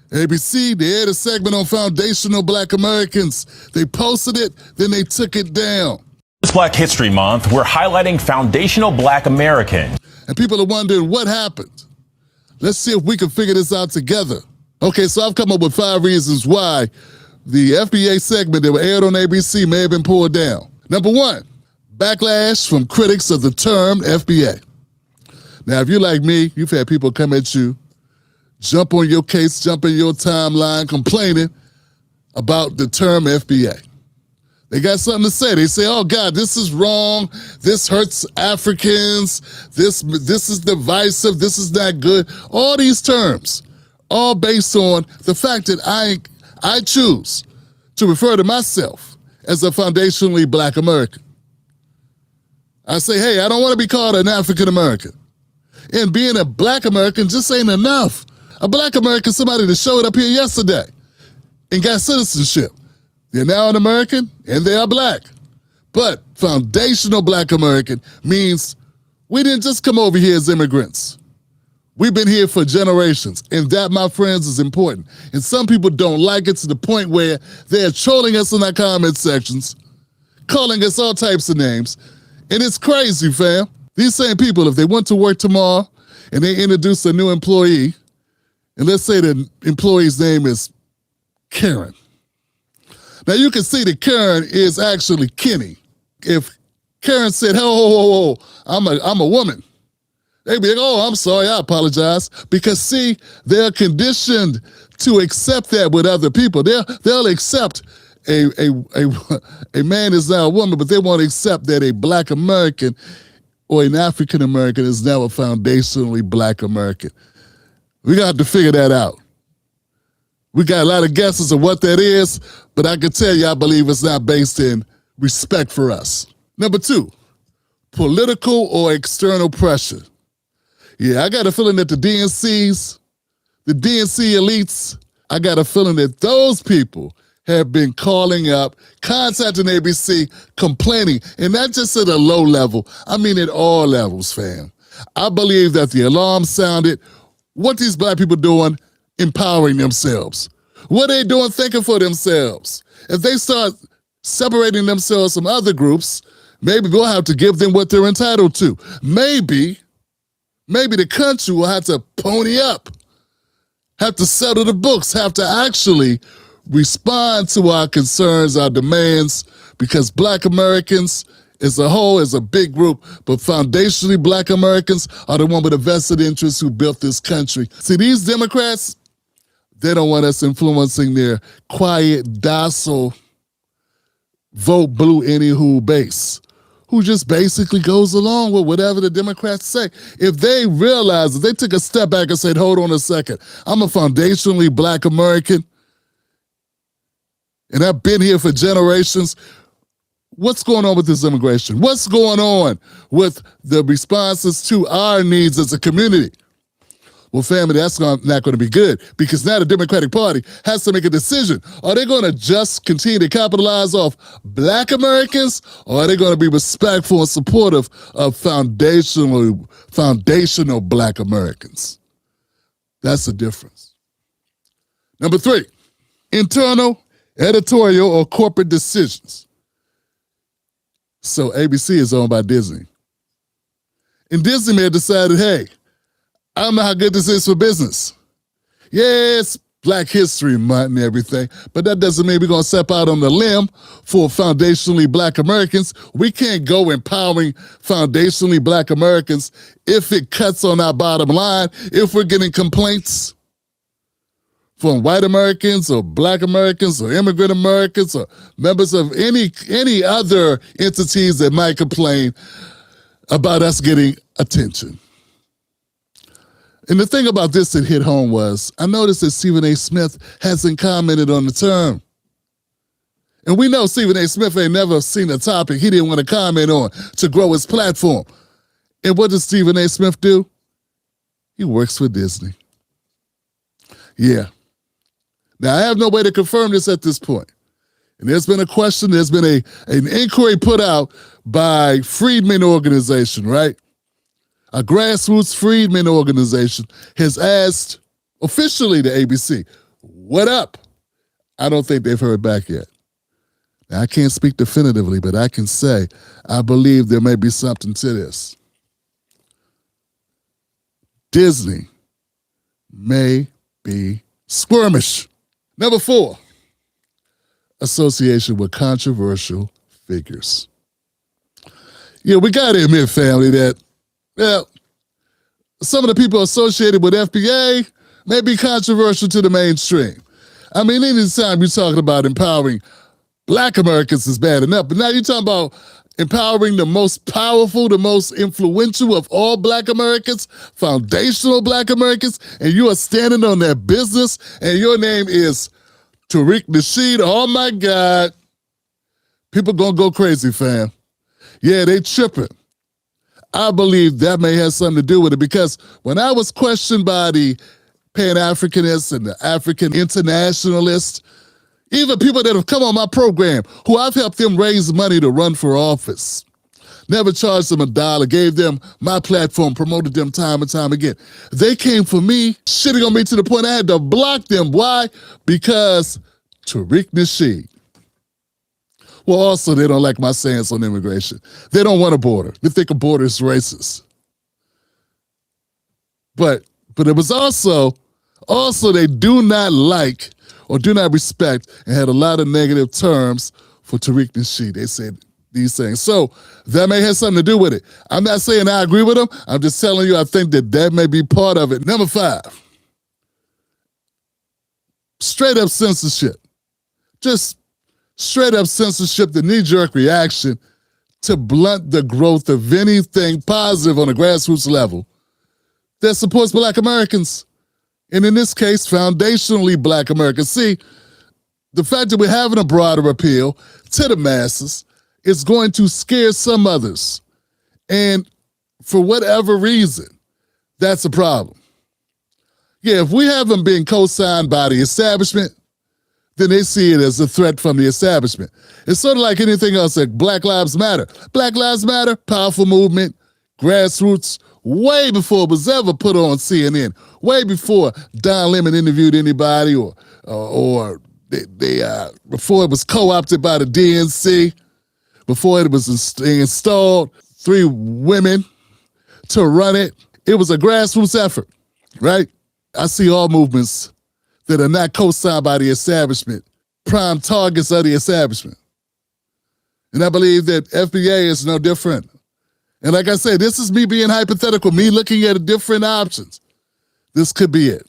ABC, they aired a segment on foundational Black Americans. They posted it, then they took it down. This Black History Month, we're highlighting foundational Black Americans. And people are wondering what happened. Let's see if we can figure this out together. Okay, so I've come up with 5 reasons why the FBA segment that aired on ABC may have been pulled down. Number 1, backlash from critics of the term FBA. Now, if you're like me, you've had people come at you, jump on your case, jump in your timeline, complaining about the term FBA. They got something to say. They say, oh, God, this is wrong. This hurts Africans. This is divisive. This is not good. All these terms, all based on the fact that I choose to refer to myself as a foundationally Black American. I say, hey, I don't want to be called an African American. And being a Black American just ain't enough. A Black American, somebody that showed up here yesterday and got citizenship. They're now an American and they are Black. But foundational Black American means we didn't just come over here as immigrants. We've been here for generations, and that, my friends, is important. And some people don't like it to the point where they're trolling us in our comment sections, calling us all types of names, and it's crazy, fam. These same people, if they went to work tomorrow and they introduce a new employee, and let's say the employee's name is Karen. Now, you can see that Karen is actually Kenny. If Karen said, ho, I'm a woman, they'd be like, oh, I'm sorry, I apologize. Because, see, they're conditioned to accept that with other people. They'll accept a man is now a woman, but they won't accept that a Black American or an African American is now a foundationally Black American. We got to figure that out. We got a lot of guesses of what that is, but I can tell you I believe it's not based in respect for us. Number 2, political or external pressure. Yeah, I got a feeling that the DNC elites, I got a feeling that those people have been calling up, contacting ABC, complaining, and not just at a low level, I mean at all levels, fam. I believe that the alarm sounded. What these Black people doing? Empowering themselves. What they doing thinking for themselves? If they start separating themselves from other groups, maybe we'll have to give them what they're entitled to. Maybe the country will have to pony up, have to settle the books, have to actually respond to our concerns, our demands, because Black Americans as a whole is a big group, but foundationally Black Americans are the one with a vested interest who built this country. See, these Democrats, they don't want us influencing their quiet, docile, vote blue anywho base, who just basically goes along with whatever the Democrats say. If they realized, if they took a step back and said, hold on a second, I'm a foundationally Black American, and I've been here for generations, what's going on with this immigration? What's going on with the responses to our needs as a community? Well, family, that's not going to be good, because now the Democratic Party has to make a decision. Are they going to just continue to capitalize off Black Americans, or are they going to be respectful and supportive of foundational Black Americans? That's the difference. Number 3, internal, editorial, or corporate decisions. So ABC is owned by Disney. And Disney may have decided, hey, I don't know how good this is for business. Yeah, it's Black History Month and everything, but that doesn't mean we're going to step out on the limb for foundationally Black Americans. We can't go empowering foundationally Black Americans if it cuts on our bottom line, if we're getting complaints from white Americans or Black Americans or immigrant Americans or members of any other entities that might complain about us getting attention. And the thing about this that hit home was, I noticed that Stephen A. Smith hasn't commented on the term. And we know Stephen A. Smith ain't never seen a topic he didn't want to comment on to grow his platform. And what does Stephen A. Smith do? He works for Disney. Yeah. Now, I have no way to confirm this at this point. And there's been a question, there's been an inquiry put out by Freedmen Organization, right? A grassroots freedmen organization has asked officially to ABC, What up? I don't think they've heard back yet. Now, I can't speak definitively, but I can say I believe there may be something to this. Disney may be squirmish. Number 4, association with controversial figures. Yeah, we got to admit, family, that, well, some of the people associated with FBA may be controversial to the mainstream. I mean, anytime you're talking about empowering Black Americans is bad enough, but now you're talking about empowering the most powerful, the most influential of all Black Americans, foundational Black Americans, and you are standing on their business, and your name is Tariq Nasheed. Oh my God. People gonna go crazy, fam. Yeah, they tripping. I believe that may have something to do with it, because when I was questioned by the Pan-Africanists and the African internationalists, even people that have come on my program, who I've helped them raise money to run for office, never charged them $1, gave them my platform, promoted them time and time again. They came for me, shitting on me to the point I had to block them. Why? Because Tariq Nasheed. Well, also, they don't like my stance on immigration. They don't want a border. They think a border is racist. But it was also they do not like or do not respect and had a lot of negative terms for Tariq Nasheed. They said these things. So that may have something to do with it. I'm not saying I agree with them. I'm just telling you I think that may be part of it. Number 5, straight up censorship. Just straight up censorship, the knee-jerk reaction to blunt the growth of anything positive on a grassroots level that supports Black Americans. And in this case, foundationally Black Americans. See, the fact that we're having a broader appeal to the masses is going to scare some others. And for whatever reason, that's a problem. Yeah, if we haven't been co-signed by the establishment, then they see it as a threat from the establishment. It's sort of like anything else, like Black Lives Matter. Black Lives Matter, powerful movement, grassroots, way before it was ever put on CNN, way before Don Lemon interviewed anybody or before it was co-opted by the DNC, before it was installed 3 women to run it. It was a grassroots effort, right? I see all movements that are not co-signed by the establishment, prime targets of the establishment. And I believe that FBA is no different. And like I said, this is me being hypothetical, me looking at different options. This could be it.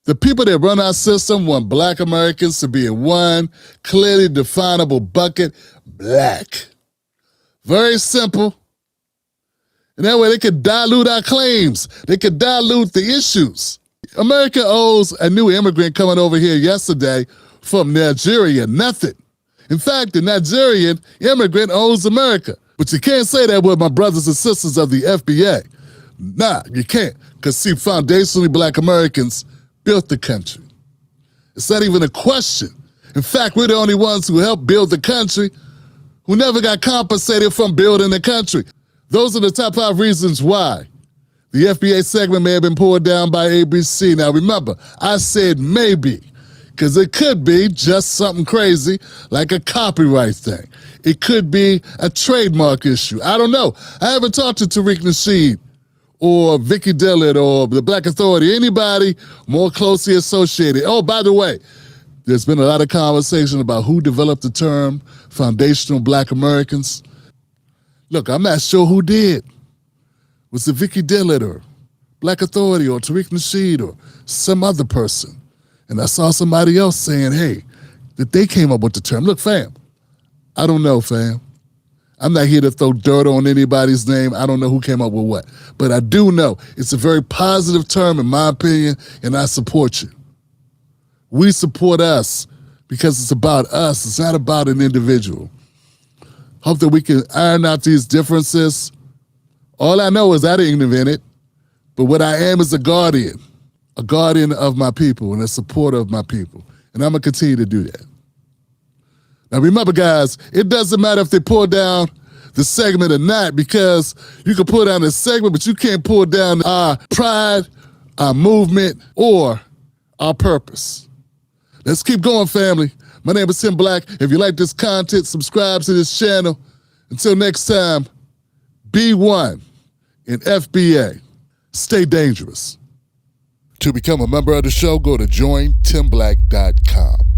The people that run our system want Black Americans to be in one clearly definable bucket, Black. Very simple. And that way they could dilute our claims. They could dilute the issues. America owes a new immigrant coming over here yesterday from Nigeria nothing. In fact, the Nigerian immigrant owes America. But you can't say that with my brothers and sisters of the FBA. Nah, you can't. Because, see, foundationally Black Americans built the country. It's not even a question. In fact, we're the only ones who helped build the country who never got compensated from building the country. Those are the top 5 reasons why the FBA segment may have been pulled down by ABC. Now, remember, I said maybe, because it could be just something crazy like a copyright thing. It could be a trademark issue. I don't know. I haven't talked to Tariq Nasheed or Vicky Dillard or the Black Authority, anybody more closely associated. Oh, by the way, there's been a lot of conversation about who developed the term foundational Black Americans. Look, I'm not sure who did. Was it Vicky Dillard or Black Authority or Tariq Nasheed or some other person? And I saw somebody else saying, hey, that they came up with the term. Look, fam, I don't know, fam. I'm not here to throw dirt on anybody's name. I don't know who came up with what. But I do know it's a very positive term in my opinion, and I support you. We support us because it's about us. It's not about an individual. Hope that we can iron out these differences. All I know is I didn't invent it, but what I am is a guardian of my people and a supporter of my people. And I'm going to continue to do that. Now remember, guys, it doesn't matter if they pull down the segment or not, because you can pull down the segment, but you can't pull down our pride, our movement, or our purpose. Let's keep going, family. My name is Tim Black. If you like this content, subscribe to this channel. Until next time, be one in FBA. Stay dangerous. To become a member of the show, go to jointimblack.com.